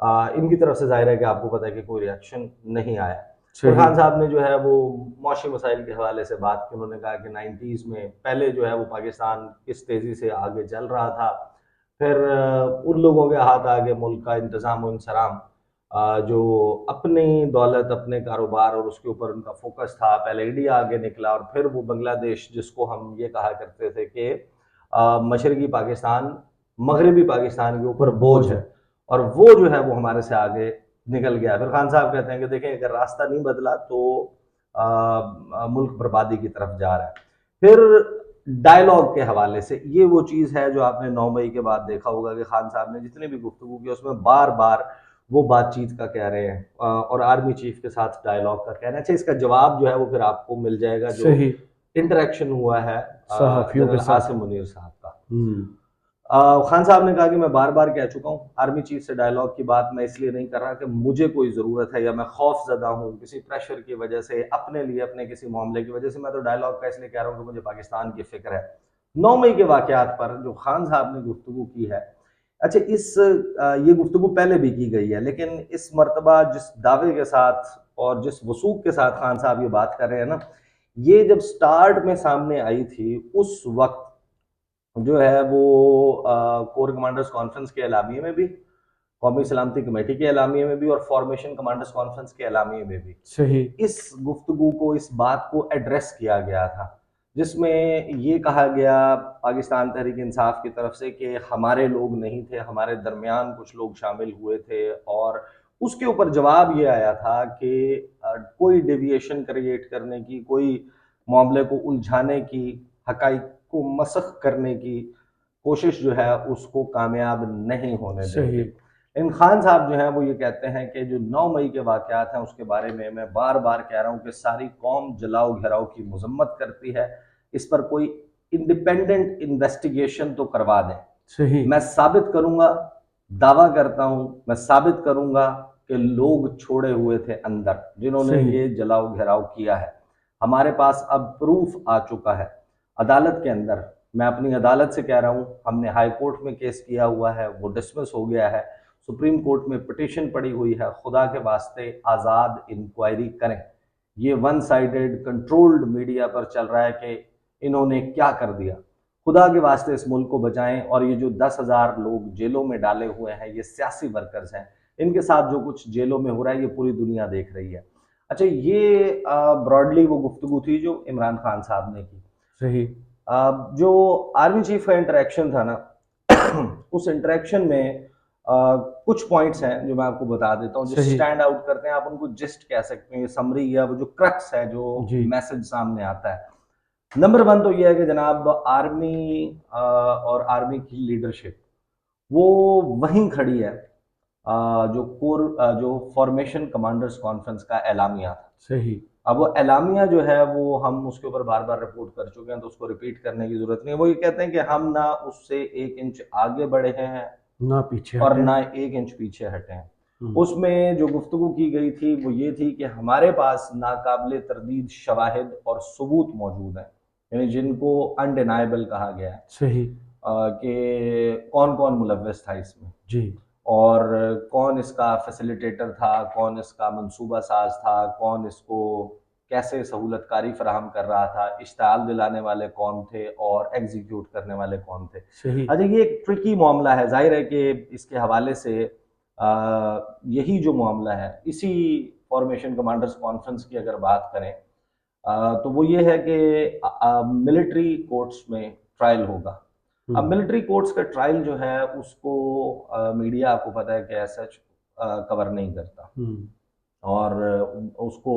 ان کی طرف سے ظاہر ہے کہ آپ کو پتہ ہے کہ کوئی ریئیکشن نہیں آیا۔ صحیح۔ خان صاحب نے جو ہے وہ معاشی مسائل کے حوالے سے بات کی، انہوں نے کہا کہ 90s میں پہلے جو ہے وہ پاکستان کس تیزی سے آگے چل رہا تھا، پھر ان لوگوں کے ہاتھ آگے ملک کا انتظام و انصرام، جو اپنی دولت، اپنے کاروبار اور اس کے اوپر ان کا فوکس تھا، پہلے انڈیا آگے نکلا اور پھر وہ بنگلہ دیش، جس کو ہم یہ کہا کرتے تھے کہ مشرقی پاکستان مغربی پاکستان کے اوپر بوجھ ہے، اور وہ جو ہے وہ ہمارے سے آگے نکل گیا۔ پھر خان صاحب کہتے ہیں کہ دیکھیں اگر راستہ نہیں بدلا تو ملک بربادی کی طرف جا رہا ہے۔ پھر ڈائلاگ کے حوالے سے یہ وہ چیز ہے جو آپ نے 9 مئی کے بعد دیکھا ہوگا کہ خان صاحب نے جتنے بھی گفتگو کی اس میں بار بار وہ بات چیت کا کہہ رہے ہیں، اور آرمی چیف کے ساتھ ڈائلاگ کا کہہ رہے ہیں۔ اچھا، اس کا جواب جو ہے وہ پھر آپ کو مل جائے گا جو صحیح انٹریکشن ہوا ہے صحافیوں کے جنرل ساتھ۔ عاصم منیر صاحب کا۔ خان صاحب نے کہا کہ میں بار بار کہہ چکا ہوں، آرمی چیف سے ڈائلاگ کی بات میں اس لیے نہیں کر رہا کہ مجھے کوئی ضرورت ہے یا میں خوف زدہ ہوں کسی پریشر کی وجہ سے، اپنے لیے اپنے کسی معاملے کی وجہ سے، میں تو ڈائلاگ کا اس لیے کہہ رہا ہوں کہ مجھے پاکستان کی فکر ہے۔ 9 مئی کے واقعات پر جو خان صاحب نے گفتگو کی ہے، اچھا یہ گفتگو پہلے بھی کی گئی ہے، لیکن اس مرتبہ جس دعوے کے ساتھ اور جس وثوق کے ساتھ خان صاحب یہ بات کر رہے ہیں نا، یہ جب سٹارٹ میں سامنے آئی تھی اس وقت جو ہے وہ کور کمانڈرز کانفرنس کے اعلامیے میں بھی، قومی سلامتی کمیٹی کے اعلامیے میں بھی، اور فارمیشن کمانڈرز کانفرنس کے اعلامیے میں بھی صحیح اس گفتگو کو، اس بات کو ایڈریس کیا گیا تھا، جس میں یہ کہا گیا پاکستان تحریک انصاف کی طرف سے کہ ہمارے لوگ نہیں تھے، ہمارے درمیان کچھ لوگ شامل ہوئے تھے، اور اس کے اوپر جواب یہ آیا تھا کہ کوئی ڈیویشن کریٹ کرنے کی، کوئی معاملے کو الجھانے کی، حقائق کو مسخ کرنے کی کوشش جو ہے اس کو کامیاب نہیں ہونے دیں گے۔ صحیح ان خان صاحب جو ہیں وہ یہ کہتے ہیں کہ جو 9 مئی کے واقعات ہیں اس کے بارے میں بار بار کہہ رہا ہوں کہ ساری قوم جلاؤ گھیراؤ کی مذمت کرتی ہے، اس پر کوئی انڈیپینڈنٹ انویسٹیگیشن تو کروا دیں۔ صحیح میں ثابت کروں گا، دعویٰ کرتا ہوں، میں ثابت کروں گا کہ لوگ چھوڑے ہوئے تھے اندر جنہوں نے صحیح یہ جلاؤ گھیراؤ کیا ہے۔ ہمارے پاس اب پروف آ چکا ہے عدالت کے اندر، میں اپنی عدالت سے کہہ رہا ہوں، ہم نے ہائی کورٹ میں کیس کیا ہوا ہے، وہ ڈسمس ہو گیا ہے، سپریم کورٹ میں پٹیشن پڑی ہوئی ہے، خدا کے واسطے آزاد انکوائری کریں۔ یہ ون سائیڈڈ کنٹرولڈ میڈیا پر چل رہا ہے کہ انہوں نے کیا کر دیا، خدا کے واسطے اس ملک کو بچائیں، اور یہ جو 10,000 لوگ جیلوں میں ڈالے ہوئے ہیں یہ سیاسی ورکرز ہیں، ان کے ساتھ جو کچھ جیلوں میں ہو رہا ہے یہ پوری دنیا دیکھ رہی ہے۔ اچھا، یہ براڈلی وہ گفتگو تھی جو عمران خان صاحب نے کی۔ صحیح جو آرمی چیف کا انٹریکشن تھا نا، اس انٹریکشن میں کچھ پوائنٹس ہیں جو میں آپ کو بتا دیتا ہوں جو صحیح سٹینڈ آؤٹ کرتے ہیں، آپ ان کو جسٹ کہہ سکتے ہیں، یہ سمری یا وہ جو کرکس ہے جو جی میسج سامنے آتا ہے۔ نمبر 1 تو یہ ہے کہ جناب آرمی اور آرمی کی لیڈرشپ وہ وہیں کھڑی ہے جو فارمیشن کمانڈرز کانفرنس کا اعلامیہ تھا۔ صحیح اب وہ اعلامیہ جو ہے وہ ہم اس کے اوپر بار بار رپورٹ کر چکے ہیں تو اس کو ریپیٹ کرنے کی ضرورت نہیں ہے۔ وہ یہ کہتے ہیں کہ ہم نہ اس سے 1 انچ آگے بڑھے ہیں نہ پیچھے اور ہٹیں۔ نہ 1 انچ پیچھے ہٹے ہیں۔ اس میں جو گفتگو کی گئی تھی وہ یہ تھی کہ ہمارے پاس ناقابل تردید شواہد اور ثبوت موجود ہیں، یعنی جن کو انڈینائبل کہا گیا ہے، صحیح کہ کون کون ملوث تھا اس میں، جی اور کون اس کا فیسیلیٹیٹر تھا، کون اس کا منصوبہ ساز تھا، کون اس کو کیسے سہولت کاری فراہم کر رہا تھا، اشتعال دلانے والے کون تھے اور ایگزیکیوٹ کرنے والے کون تھے۔ صحیح اچھا، یہ ایک ٹرکی معاملہ ہے، ظاہر ہے کہ اس کے حوالے سے یہی جو معاملہ ہے، اسی فارمیشن کمانڈرز کانفرنس کی اگر بات کریں تو وہ یہ ہے کہ ملٹری کورٹس میں ٹرائل ہوگا۔ اب ملٹری کورٹس کا ٹرائل جو ہے اس کو میڈیا آپ کو پتہ ہے کہ ایز سچ کور نہیں کرتا، اور اس کو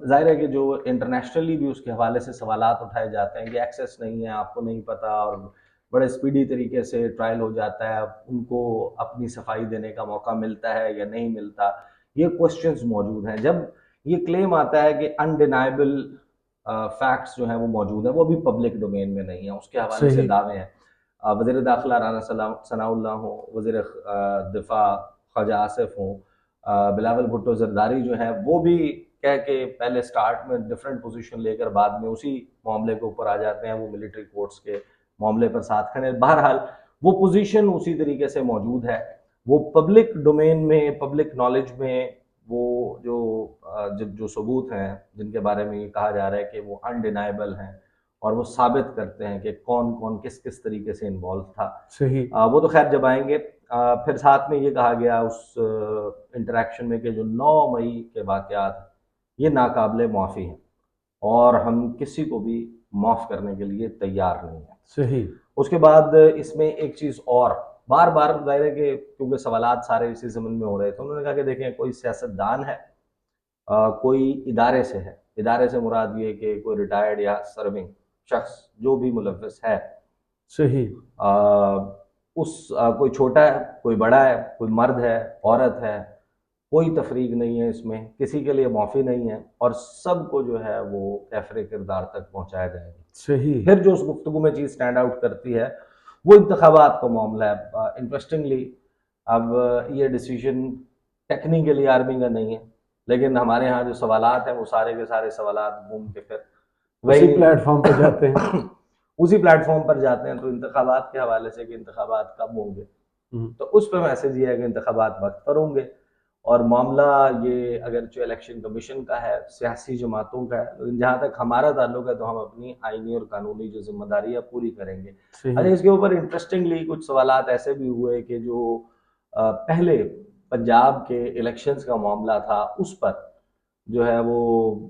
ظاہر ہے کہ جو انٹرنیشنلی بھی اس کے حوالے سے سوالات اٹھائے جاتے ہیں کہ ایکسیس نہیں ہے، آپ کو نہیں پتہ، اور بڑے سپیڈی طریقے سے ٹرائل ہو جاتا ہے، ان کو اپنی صفائی دینے کا موقع ملتا ہے یا نہیں ملتا، یہ کوسچنز موجود ہیں۔ جب یہ کلیم آتا ہے کہ انڈینائبل فیکٹس جو ہیں وہ موجود ہیں، وہ بھی پبلک ڈومین میں نہیں ہیں، اس کے حوالے سے دعوے ہیں، وزیر داخلہ رانا ثناء اللہ ہوں، وزیر دفاع خواجہ آصف ہوں، بلاول بھٹو زرداری جو ہیں وہ بھی کہہ کے پہلے سٹارٹ میں ڈیفرنٹ پوزیشن لے کر بعد میں اسی معاملے کے اوپر آ جاتے ہیں، وہ ملٹری کورٹس کے معاملے پر ساتھ کھڑے۔ بہرحال وہ پوزیشن اسی طریقے سے موجود ہے، وہ پبلک ڈومین میں، پبلک نالج میں وہ جو ثبوت ہیں جن کے بارے میں یہ کہا جا رہا ہے کہ وہ انڈینائبل ہیں اور وہ ثابت کرتے ہیں کہ کون کون کس کس طریقے سے انوالو تھا، صحیح وہ تو خیر جب آئیں گے۔ پھر ساتھ میں یہ کہا گیا اس انٹریکشن میں کہ جو 9 مئی کے واقعات یہ ناقابل معافی ہیں اور ہم کسی کو بھی معاف کرنے کے لیے تیار نہیں ہیں۔ صحیح اس کے بعد اس میں ایک چیز اور بار بار ظاہر ہے کہ کیونکہ سوالات سارے اسی زمن میں ہو رہے تھے، انہوں نے کہا کہ دیکھیں کوئی سیاستدان ہے، کوئی ادارے سے ہے، ادارے سے مراد یہ کہ کوئی ریٹائرڈ یا سرونگ شخص جو بھی ملوث ہے، صحیح کوئی چھوٹا ہے، کوئی بڑا ہے، کوئی مرد ہے، عورت ہے، کوئی تفریق نہیں ہے، اس میں کسی کے لیے معافی نہیں ہے اور سب کو جو ہے وہ کیفر کردار تک پہنچایا جائے گا۔ صحیح پھر جو اس گفتگو میں چیز سٹینڈ آؤٹ کرتی ہے وہ انتخابات کا معاملہ ہے۔ انٹرسٹنگلی اب یہ ڈیسیجن ٹیکنیکلی آرمی کا نہیں ہے، لیکن ہمارے ہاں جو سوالات ہیں وہ سارے کے سارے سوالات گھوم کے پھر اسی پلیٹ فارم پہ جاتے ہیں اسی پلیٹ فارم پر جاتے ہیں۔ تو انتخابات کے حوالے سے کہ انتخابات کب ہوں گے، تو اس پہ میسج یہ ہے کہ انتخابات وقت پر ہوں گے، اور معاملہ یہ اگرچہ الیکشن کمیشن کا ہے، سیاسی جماعتوں کا ہے، لیکن جہاں تک ہمارا تعلق ہے تو ہم اپنی آئینی اور قانونی جو ذمہ داریاں پوری کریں گے۔ اچھا، اس کے اوپر انٹرسٹنگلی کچھ سوالات ایسے بھی ہوئے کہ جو پہلے پنجاب کے الیکشنز کا معاملہ تھا اس پر جو ہے وہ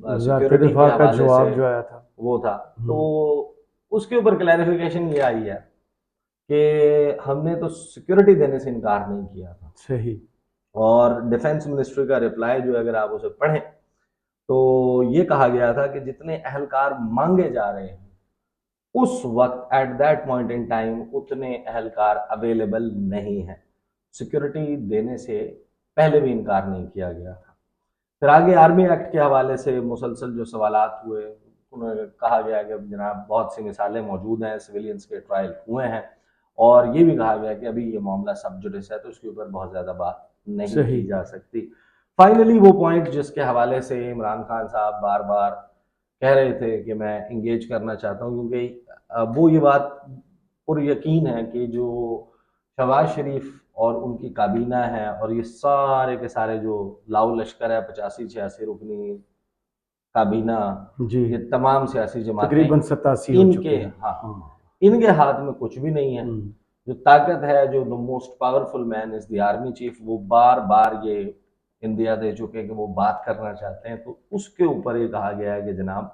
وزارت سیکیورٹی کے دفاع کا حوالے جواب سے جو آیا تھا وہ تھا، تو اس کے اوپر کلیریفیکیشن یہ آئی ہے کہ ہم نے تو سیکیورٹی دینے سے انکار نہیں کیا تھا، صحیح اور ڈیفنس منسٹری کا رپلائی جو ہے اگر آپ اسے پڑھیں تو یہ کہا گیا تھا کہ جتنے اہلکار مانگے جا رہے ہیں اس وقت at that point in time اتنے اہلکار اویلیبل نہیں ہیں، سیکیورٹی دینے سے پہلے بھی انکار نہیں کیا گیا تھا۔ پھر آگے آرمی ایکٹ کے حوالے سے مسلسل جو سوالات ہوئے، انہوں نے کہا گیا کہ جناب بہت سی مثالیں موجود ہیں، سویلینز کے ٹرائل ہوئے ہیں، اور یہ بھی کہا گیا کہ ابھی یہ معاملہ سب جوڈس ہے تو اس کے اوپر بہت زیادہ بات نہیں کی جا سکتی۔ فائنلی وہ پوائنٹ جس کے حوالے سے عمران خان صاحب بار بار کہہ رہے تھے کہ میں انگیج کرنا چاہتا ہوں، کیونکہ وہ یہ بات پر یقین ہے کہ جو شہباز شریف اور ان کی کابینہ ہے اور یہ سارے کے سارے جو لاؤ لشکر ہے 85-86 رکنی کابینہ، جی یہ تمام سیاسی جماعتیں تقریباً 87 ہو ان چکے کے ہیں۔ ان کے ہاتھ میں کچھ بھی نہیں ہے۔ جو طاقت ہے، جو the most powerful man is the army chief، وہ بار بار یہ اندیا دے چکے کہ وہ بات کرنا چاہتے ہیں، تو اس کے اوپر یہ کہا گیا ہے کہ جناب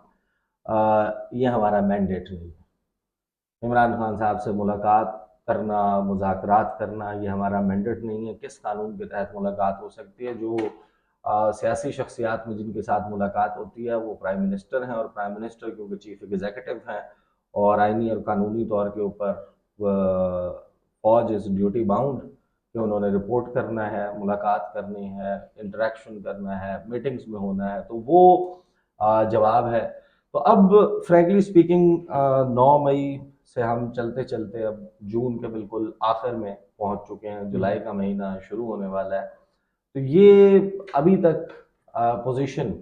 یہ ہمارا مینڈیٹ نہیں ہے، عمران خان صاحب سے ملاقات کرنا، مذاکرات کرنا یہ ہمارا مینڈیٹ نہیں ہے۔ کس قانون کے تحت ملاقات ہو سکتی ہے؟ جو سیاسی شخصیات میں جن کے ساتھ ملاقات ہوتی ہے وہ پرائم منسٹر ہیں، اور پرائم منسٹر کیونکہ چیف ایگزیکٹو ہیں اور آئینی اور قانونی طور کے اوپر فوج از ڈیوٹی باؤنڈ کہ انہوں نے رپورٹ کرنا ہے، ملاقات کرنی ہے، انٹریکشن کرنا ہے، میٹنگز میں ہونا ہے، تو وہ جواب ہے۔ تو اب فرینکلی سپیکنگ 9 مئی سے ہم چلتے چلتے اب جون کے بالکل آخر میں پہنچ چکے ہیں، جولائی کا مہینہ شروع ہونے والا ہے، تو یہ ابھی تک پوزیشن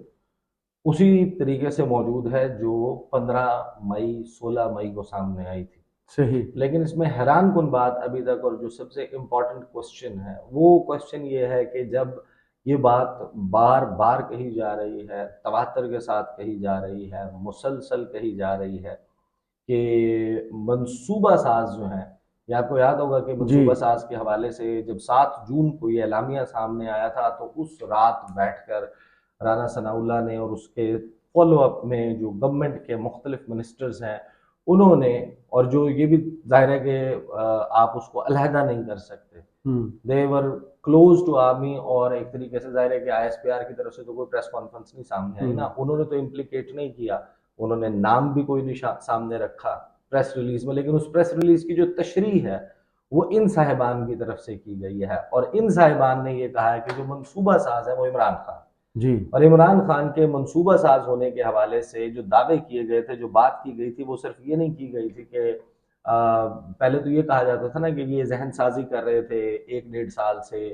اسی طریقے سے موجود ہے جو 15 مئی 16 مئی کو سامنے آئی تھی۔ صحیح لیکن اس میں حیران کن بات ابھی تک، اور جو سب سے امپورٹنٹ کوسچن ہے وہ کوسچن یہ ہے کہ جب یہ بات بار بار کہی جا رہی ہے، تواتر کے ساتھ کہی جا رہی ہے، مسلسل کہی جا رہی ہے کہ منصوبہ ساز جو ہیں، یا آپ کو یاد ہوگا کہ منصوبہ ساز کے حوالے سے جب 7 جون کو یہ اعلامیہ سامنے آیا تھا تو اس رات بیٹھ کر رانا ثناء اللہ نے اور اس کے فالو اپ میں جو گورنمنٹ کے مختلف منسٹرز ہیں انہوں نے، اور جو یہ بھی ظاہر ہے کہ آپ اس کو علیحدہ نہیں کر سکتے، دے ور کلوز ٹو آرمی، اور ایک طریقے سے ظاہر ہے کہ آئی ایس پی آر کی طرف سے تو کوئی پریس کانفرنس نہیں سامنے آئی نا، انہوں نے تو امپلیکیٹ نہیں کیا، انہوں نے نام بھی کوئی نہیں سامنے رکھا پریس ریلیز میں، لیکن اس پریس ریلیز کی جو تشریح ہے وہ ان صاحبان کی طرف سے کی گئی ہے، اور ان صاحبان نے یہ کہا ہے کہ جو منصوبہ ساز ہے وہ عمران خان جی، اور عمران خان کے منصوبہ ساز ہونے کے حوالے سے جو دعوے کیے گئے تھے، جو بات کی گئی تھی، وہ صرف یہ نہیں کی گئی تھی کہ پہلے تو یہ کہا جاتا تھا نا کہ یہ ذہن سازی کر رہے تھے 1-1.5 سال سے،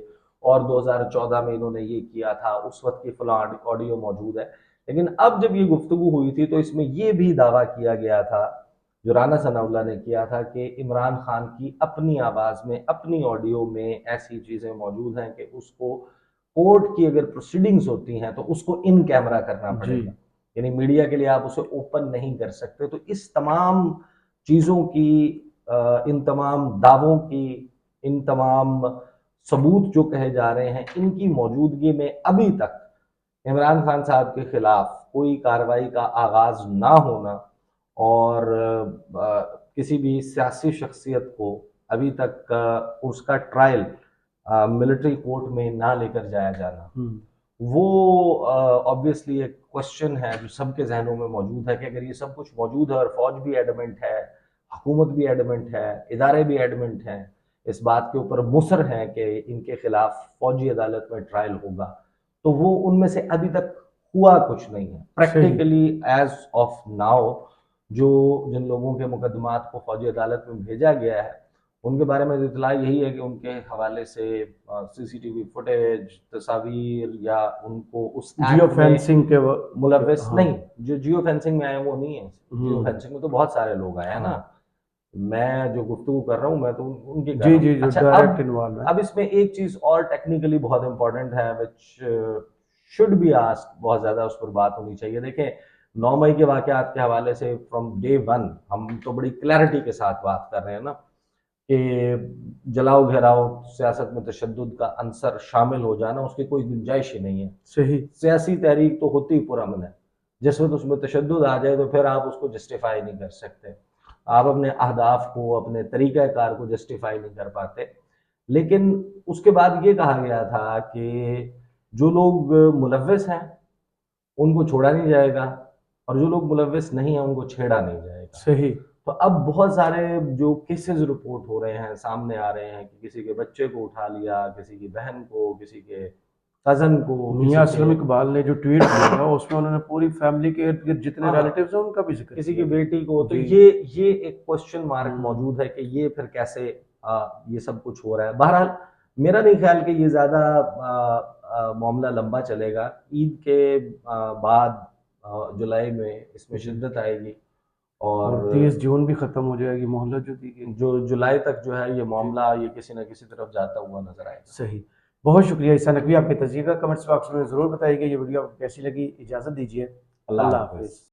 اور 2014 میں انہوں نے یہ کیا تھا، اس وقت کی فلاں آڈیو موجود ہے، لیکن اب جب یہ گفتگو ہوئی تھی تو اس میں یہ بھی دعویٰ کیا گیا تھا جو رانا ثناء اللہ نے کیا تھا کہ عمران خان کی اپنی آواز میں اپنی آڈیو میں ایسی چیزیں موجود ہیں کہ اس کو کورٹ کی اگر پروسیڈنگز ہوتی ہیں تو اس کو ان کیمرہ کرنا پڑے گا، یعنی میڈیا کے لیے آپ اسے اوپن نہیں کر سکتے. تو اس تمام چیزوں کی ان تمام دعووں کی، ان تمام ثبوت جو کہے جا رہے ہیں، ان کی موجودگی میں ابھی تک عمران خان صاحب کے خلاف کوئی کارروائی کا آغاز نہ ہونا اور کسی بھی سیاسی شخصیت کو ابھی تک اس کا ٹرائل ملٹری کورٹ میں نہ لے کر جایا جانا، وہ آبویسلی ایک کوشچن ہے جو سب کے ذہنوں میں موجود ہے کہ اگر یہ سب کچھ موجود ہے اور فوج بھی ایڈمنٹ ہے، حکومت بھی ایڈمنٹ ہے، ادارے بھی ایڈمنٹ ہیں، اس بات کے اوپر مصر ہیں کہ ان کے خلاف فوجی عدالت میں ٹرائل ہوگا، تو وہ ان میں سے ابھی تک ہوا کچھ نہیں ہے. پریکٹیکلی ایز آف ناؤ جو جن لوگوں کے مقدمات کو فوجی عدالت میں بھیجا گیا ہے ان کے بارے میں اطلاع یہی ہے کہ ان کے حوالے سے سی سی ٹی وی فوٹیج، تصاویر یا ان کو اس جیو فینسنگ کے ملوث نہیں، جو جیو فینسنگ میں آئے وہ نہیں ہے. جیو فینسنگ میں تو بہت سارے لوگ آئے ہیں نا، میں جو گفتگو کر رہا ہوں میں تو ان کی کر رہا ہوں. اچھا اب اس میں ایک چیز اور ٹیکنیکلی بہت امپورٹنٹ ہے وچ شوڈ بی آسکڈ، بہت زیادہ اس پر بات ہونی چاہیے. دیکھیں 9 مئی کے واقعات کے حوالے سے فرام ڈے ون ہم تو بڑی کلیئرٹی کے ساتھ بات کر رہے ہیں نا کہ جلاؤ گھیراؤ سیاست میں تشدد کا عنصر شامل ہو جانا اس کی کوئی گنجائش ہی نہیں ہے. صحیح، سیاسی تحریک تو ہوتی پرامن ہے، جس وقت اس میں تشدد آ جائے تو پھر آپ اس کو جسٹیفائی نہیں کر سکتے، آپ اپنے اہداف کو، اپنے طریقہ کار کو جسٹیفائی نہیں کر پاتے. لیکن اس کے بعد یہ کہا گیا تھا کہ جو لوگ ملوث ہیں ان کو چھوڑا نہیں جائے گا اور جو لوگ ملوث نہیں ہیں ان کو چھیڑا نہیں جائے گا. صحیح. تو اب بہت سارے جو کیسز رپورٹ ہو رہے ہیں، سامنے آ رہے ہیں کہ کسی کے بچے کو اٹھا لیا، کسی کی بہن کو، کسی کے کزن کو. میاں اسلم اقبال نے جو ٹویٹ کیا تھا اس میں انہوں نے پوری فیملی کے ارد گرد جتنے ریلیٹیوز ہیں ان کا بھی ذکر کسی کی بیٹی کو. تو یہ ایک کوشچن مارک موجود ہے کہ یہ پھر کیسے یہ سب کچھ ہو رہا ہے. بہرحال میرا نہیں خیال کہ یہ زیادہ معاملہ لمبا چلے گا. عید کے بعد جولائی میں اس میں شدت آئے گی اور 30 جون بھی ختم ہو جائے گی مہلت جو دی گئی، جو جولائی تک جو ہے یہ معاملہ یہ کسی نہ کسی طرف جاتا ہوا نظر آئے گا. صحیح. بہت شکریہ عیسیٰ نقوی، آپ کے تجزیے کا کمنٹس باکس میں ضرور بتائیے گا. یہ ویڈیو آپ کو کیسی لگی، اجازت دیجیے، اللہ حافظ.